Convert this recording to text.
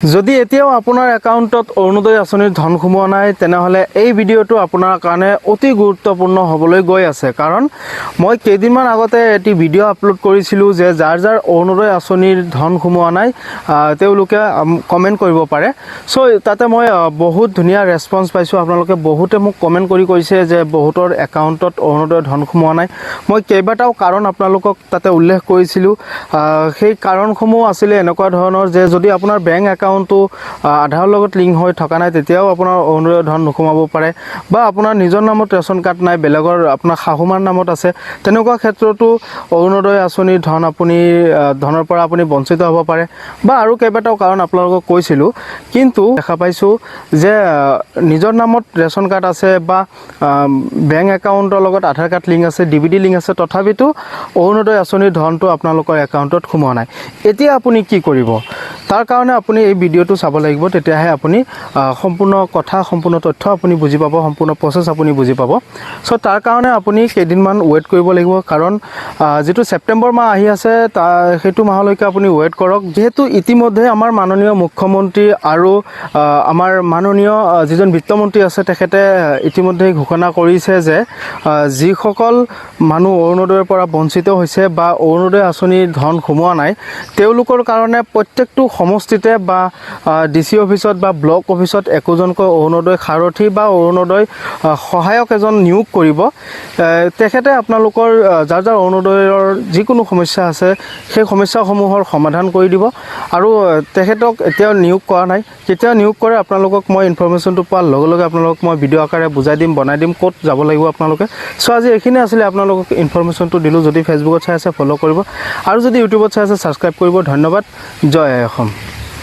যদি এতিয়াও আপোনাৰ একাউণ্টত অৰুণোদয় আঁচনিৰ ধন সোমোৱা নাই তেনেহ'লে এই ভিডিঅ'টো আপোনাৰ কাৰণে অতি গুৰুত্বপূৰ্ণ হ'বলৈ গৈ আছে কাৰণ মই কেইদিনমান আগতে এটি ভিডিঅ' আপলোড কৰিছিলোঁ যে যাৰ অৰুণোদয় আঁচনিৰ ধন সোমোৱা নাই তেওঁলোকে কমেণ্ট কৰিব পাৰে চ' তাতে মই বহুত ধুনীয়া ৰেছপন্স পাইছোঁ আপোনালোকে বহুতে মোক কমেণ্ট কৰি কৈছে যে বহুতৰ একাউণ্টত অৰুণোদয় ধন সোমোৱা নাই মই কেইবাটাও কাৰণ আপোনালোকক তাতে উল্লেখ কৰিছিলোঁ সেই কাৰণসমূহ আছিলে এনেকুৱা ধৰণৰ যে যদি আপোনাৰ বেংক একাউণ্টটো আধাৰৰ লগত লিংক হৈ থকা নাই তেতিয়াও আপোনাৰ অৰুণোদয় ধন নোসোমাব পাৰে বা আপোনাৰ নিজৰ নামত ৰেচন কাৰ্ড নাই বেলেগৰ আপোনাৰ শাহুমাৰ নামত আছে তেনেকুৱা ক্ষেত্ৰতো অৰুণোদয় আঁচনিৰ ধন ধনৰ পৰা আপুনি বঞ্চিত হ'ব পাৰে বা আৰু কেইবাটাও কাৰণ আপোনালোকক কৈছিলোঁ কিন্তু দেখা পাইছোঁ যে নিজৰ নামত ৰেচন কাৰ্ড আছে বা বেংক একাউণ্টৰ লগত আধাৰ কাৰ্ড লিংক আছে DVD লিংক আছে তথাপিতো অৰুণোদয় আঁচনিৰ ধনটো আপোনালোকৰ একাউণ্টত সোমোৱা নাই এতিয়া আপুনি কি কৰিব তাৰ কাৰণে আপুনি এই ভিডিঅ'টো চাব লাগিব তেতিয়াহে আপুনি সম্পূৰ্ণ কথা সম্পূৰ্ণ তথ্য আপুনি বুজি পাব সম্পূৰ্ণ প্ৰচেছ আপুনি বুজি পাব চ' তাৰ কাৰণে আপুনি কেইদিনমান ৱেইট কৰিব লাগিব কাৰণ যেটো সেপ্টেম্বৰ মাহ আহি আছে সেইটো মাহলৈকে আপুনি ৱেইট কৰক যেহেতু ইতিমধ্যে আমাৰ মাননীয় মুখ্যমন্ত্ৰী আৰু আমাৰ মাননীয় যিজন বিত্তমন্ত্ৰী আছে তেখেতে ইতিমধ্যে ঘোষণা কৰিছে যে যিসকল মানুহ অৰুণোদয়ৰ পৰা বঞ্চিত হৈছে বা অৰুণোদয় আঁচনিৰ ধন সোমোৱা নাই তেওঁলোকৰ কাৰণে প্ৰত্যেকটো সমষ্টিতে বা DC অফিসত বা ব্লক অফিসত একোজনকৈ অৰুণোদয় সাৰথী বা অৰুণোদয় সহায়ক এজন নিয়োগ কৰিব তেখেতে আপোনালোকৰ যাৰ অৰুণোদয়ৰ যিকোনো সমস্যা আছে সেই সমস্যাসমূহৰ সমাধান কৰি দিব আৰু তেখেতক এতিয়া নিয়োগ কৰা নাই কেতিয়া নিয়োগ কৰে আপোনালোকক মই ইনফৰমেশনটো পোৱাৰ লগে লগে আপোনালোকক মই ভিডিঅ' আকাৰে বুজাই দিম বনাই দিম ক'ত যাব লাগিব আপোনালোকে সো আজি এখিনি আছিল আপোনালোকক ইনফৰমেশনটো দিলো যদি ফেসবুকত চাই আছে ফলো কৰিব আৰু যদি ইউটিউবত চাই আছে সাবস্ক্ৰাইব কৰিব ধন্যবাদ জয় অসম।